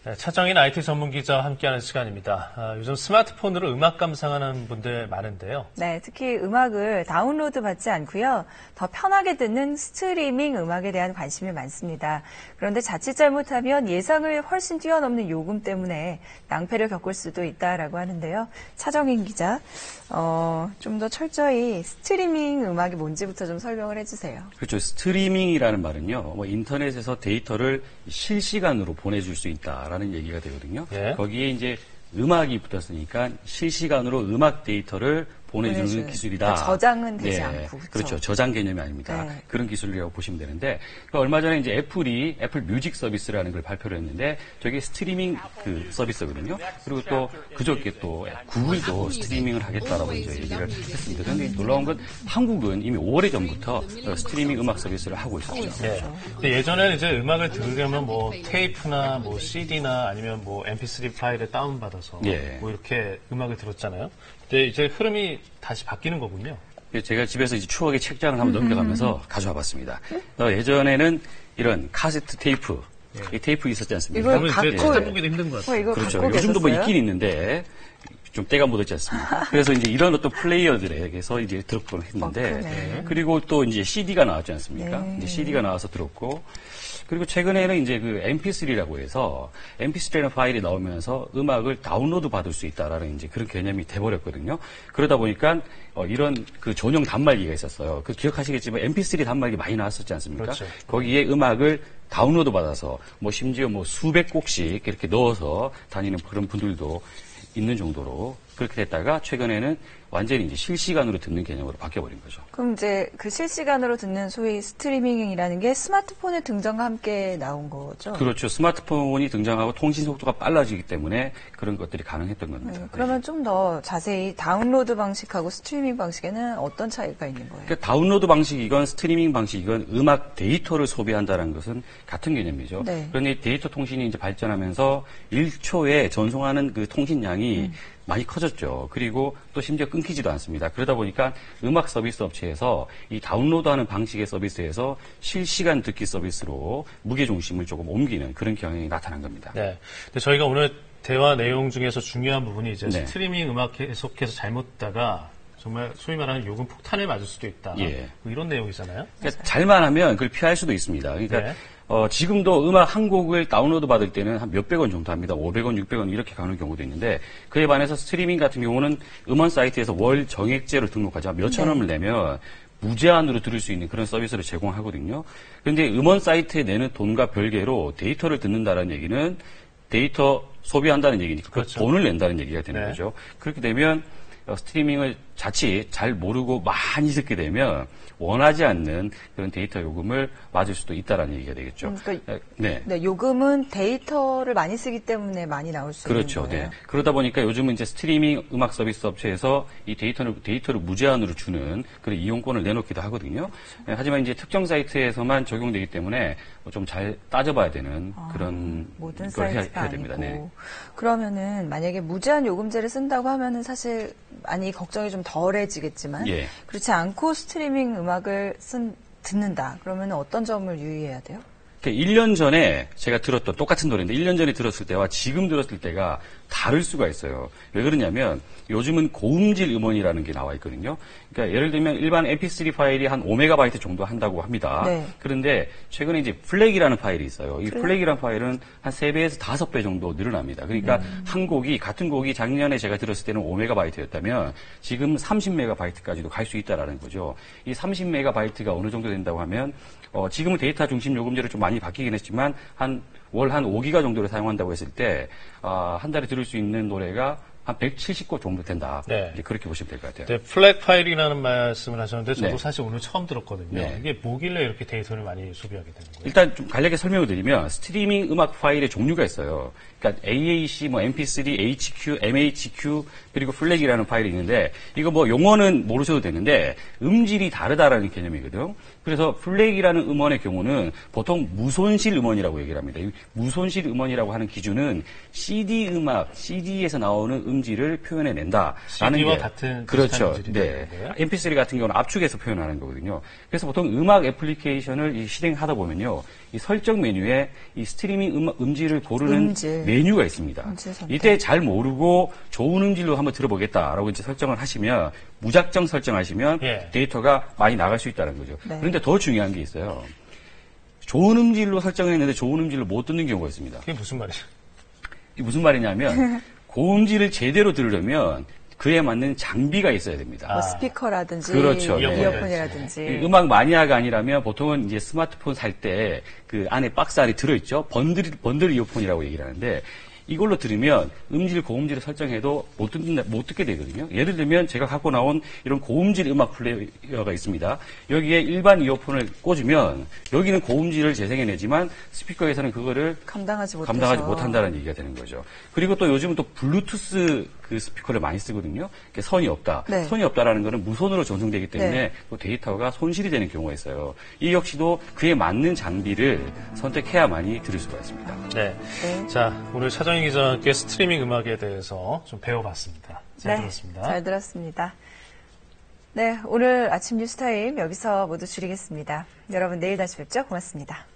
네, 차정인 IT 전문 기자와 함께하는 시간입니다. 요즘 스마트폰으로 음악 감상하는 분들 많은데요. 네, 특히 음악을 다운로드 받지 않고요. 더 편하게 듣는 스트리밍 음악에 대한 관심이 많습니다. 그런데 자칫 잘못하면 예상을 훨씬 뛰어넘는 요금 때문에 낭패를 겪을 수도 있다라고 하는데요. 차정인 기자, 좀 더 철저히 스트리밍 음악이 뭔지부터 좀 설명을 해주세요. 그렇죠. 스트리밍이라는 말은요, 인터넷에서 데이터를 실시간으로 보내줄 수 있다라는 얘기가 되거든요. 예. 거기에 이제 음악이 붙었으니까 실시간으로 음악 데이터를 보내주는 기술이다. 그러니까 저장은 되지 않고. 그렇죠. 저장 개념이 아닙니다. 네. 그런 기술이라고 보시면 되는데, 그러니까 얼마 전에 이제 애플 뮤직 서비스라는 걸 발표를 했는데, 저게 스트리밍 그 서비스거든요. 그리고 또 그저께 또 구글도 스트리밍을 하겠다라고 이제 얘기를 했습니다. 그런데 놀라운 건 한국은 이미 5월 전부터 스트리밍 음악 서비스를 하고 있었죠. 네. 근데 예전에는 이제 음악을 들으려면 뭐 테이프나 뭐 CD나 아니면 뭐 MP3 파일을 다운받아서 예. 뭐 이렇게 음악을 들었잖아요. 근데 이제 흐름이 다시 바뀌는 거군요. 제가 집에서 이제 추억의 책장을 한번 넘겨가면서 가져와 봤습니다. 예전에는 이런 카세트 테이프, 이 테이프 있었지 않습니까? 이걸 갖고 찾아보기도 힘든 것 같아요. 이거 그렇죠. 갖고 요즘도 뭐 계셨어요? 있긴 있는데 좀 때가 묻었지 않습니까? 그래서 이제 이런 어떤 플레이어들에게서 이제 들었곤 했는데, 그리고 또 이제 CD가 나왔지 않습니까? 네. 이제 CD가 나와서 들었고, 그리고 최근에는 이제 그 MP3라고 해서 MP3라는 파일이 나오면서 음악을 다운로드 받을 수 있다라는 이제 그런 개념이 돼버렸거든요. 그러다 보니까 이런 그 전용 단말기가 있었어요. 그 기억하시겠지만 MP3 단말기 많이 나왔었지 않습니까? 그렇죠. 거기에 음악을 다운로드 받아서 뭐 심지어 뭐 수백 곡씩 이렇게 넣어서 다니는 그런 분들도 있는 정도로 그렇게 됐다가 최근에는 완전히 이제 실시간으로 듣는 개념으로 바뀌어버린 거죠. 그럼 이제 그 실시간으로 듣는 소위 스트리밍이라는 게 스마트폰의 등장과 함께 나온 거죠? 그렇죠. 스마트폰이 등장하고 통신 속도가 빨라지기 때문에 그런 것들이 가능했던 겁니다. 그러면 좀 더 자세히 다운로드 방식하고 스트리밍 방식에는 어떤 차이가 있는 거예요? 그러니까 다운로드 방식이건 스트리밍 방식이건 음악 데이터를 소비한다는 것은 같은 개념이죠. 네. 그런데 데이터 통신이 이제 발전하면서 1초에 전송하는 그 통신량이 많이 커졌죠. 그리고 또 심지어 끊기지도 않습니다. 그러다 보니까 음악 서비스 업체에서 이 다운로드하는 방식의 서비스에서 실시간 듣기 서비스로 무게 중심을 조금 옮기는 그런 경향이 나타난 겁니다. 네. 근데 저희가 오늘 대화 내용 중에서 중요한 부분이 이제 네. 스트리밍 음악 계속해서 잘못 듣다가 정말 소위 말하는 요금 폭탄에 맞을 수도 있다. 예. 뭐 이런 내용이잖아요. 그러니까 잘만 하면 그걸 피할 수도 있습니다. 그러니까 네. 지금도 음악 한 곡을 다운로드 받을 때는 한 몇백 원 정도 합니다. 500원, 600원 이렇게 가는 경우도 있는데 그에 반해서 스트리밍 같은 경우는 음원 사이트에서 월 정액제로 등록하자 몇천 원을 내면 무제한으로 들을 수 있는 그런 서비스를 제공하거든요. 그런데 음원 사이트에 내는 돈과 별개로 데이터를 듣는다는 얘기는 데이터 소비한다는 얘기니까 그렇죠. 돈을 낸다는 얘기가 되는 네. 거죠. 그렇게 되면 스트리밍을 자칫 잘 모르고 많이 듣게 되면 원하지 않는 그런 데이터 요금을 맞을 수도 있다라는 얘기가 되겠죠. 그러니까 네. 요금은 데이터를 많이 쓰기 때문에 많이 나올 수 그렇죠. 있는 거예요. 네. 그러다 보니까 요즘은 이제 스트리밍 음악 서비스 업체에서 이 데이터를 무제한으로 주는 그런 이용권을 내놓기도 하거든요. 네, 하지만 이제 특정 사이트에서만 적용되기 때문에 좀 잘 따져봐야 되는 그런 모든 걸 사이트가 해야 됩니다. 아니고. 네. 그러면은 만약에 무제한 요금제를 쓴다고 하면은 사실 많이 걱정이 좀 덜해지겠지만 예. 그렇지 않고 스트리밍 음악을 듣는다. 그러면 어떤 점을 유의해야 돼요? 1년 전에 제가 들었던 똑같은 노래인데 1년 전에 들었을 때와 지금 들었을 때가 다를 수가 있어요. 왜 그러냐면 요즘은 고음질 음원이라는 게 나와 있거든요. 그러니까 예를 들면 일반 MP3 파일이 한 5MB 정도 한다고 합니다. 네. 그런데 최근에 이제 플렉이라는 파일이 있어요. 이 플렉이라는 파일은 한 3배에서 5배 정도 늘어납니다. 그러니까 같은 곡이 작년에 제가 들었을 때는 5MB였다면 지금 30MB까지도 갈 수 있다라는 거죠. 이 30MB가 어느 정도 된다고 하면 지금은 데이터 중심 요금제로 좀 많이 바뀌긴 했지만 월 한 5기가 정도를 사용한다고 했을 때 한 달에 들을 수 있는 노래가 한 170곡 정도 된다. 네. 이제 그렇게 보시면 될 것 같아요. 네, 플렉 파일이라는 말씀을 하셨는데 저도 네. 사실 오늘 처음 들었거든요. 네. 이게 뭐길래 이렇게 데이터를 많이 소비하게 되는 거예요? 일단 좀 간략하게 설명을 드리면 스트리밍 음악 파일의 종류가 있어요. 그러니까 AAC, MP3, HQ, MHQ 그리고 플렉이라는 파일이 있는데 이거 뭐 용어는 모르셔도 되는데 음질이 다르다라는 개념이거든요. 그래서 플렉이라는 음원의 경우는 보통 무손실 음원이라고 얘기를 합니다. 이 무손실 음원이라고 하는 기준은 CD 음악, CD에서 나오는 음질을 표현해낸다라는 CD와 게 같은 그렇죠. 비슷한 음질이 네. 되는 거예요? MP3 같은 경우는 압축해서 표현하는 거거든요. 그래서 보통 음악 애플리케이션을 실행하다 보면요, 이 설정 메뉴에 이 스트리밍 음질을 고르는 음질. 메뉴가 있습니다. 음질 선택. 이때 잘 모르고 좋은 음질로 한번 들어보겠다라고 이제 설정을 하시면 무작정 설정하시면 예. 데이터가 많이 나갈 수 있다는 거죠. 네. 그런데 더 중요한 게 있어요. 좋은 음질로 설정했는데 좋은 음질로 못 듣는 경우가 있습니다. 그게 무슨 말이에요? 이게 무슨 말이냐면 고음질을 제대로 들으려면 그에 맞는 장비가 있어야 됩니다. 뭐 스피커라든지 그렇죠. 네. 이어폰이라든지 이 음악 마니아가 아니라면 보통은 이제 스마트폰 살 때 그 안에 박스 안에 들어있죠. 번들 이어폰이라고 얘기를 하는데 이걸로 들으면 음질, 고음질을 설정해도 못 듣게 되거든요. 예를 들면 제가 갖고 나온 이런 고음질 음악 플레이어가 있습니다. 여기에 일반 이어폰을 꽂으면 여기는 고음질을 재생해내지만 스피커에서는 그거를 감당하지 못한다는 얘기가 되는 거죠. 그리고 또 요즘은 또 블루투스 그 스피커를 많이 쓰거든요. 선이 없다. 네. 선이 없다라는 거는 무선으로 전송되기 때문에 네. 또 데이터가 손실이 되는 경우가 있어요. 이 역시도 그에 맞는 장비를 선택해야만이 들을 수가 있습니다. 네. 네. 자, 오늘 차정희 기자와 함께 스트리밍 음악에 대해서 좀 배워봤습니다. 잘 들었습니다. 잘 들었습니다. 네, 오늘 아침 뉴스타임 여기서 모두 줄이겠습니다. 여러분 내일 다시 뵙죠. 고맙습니다.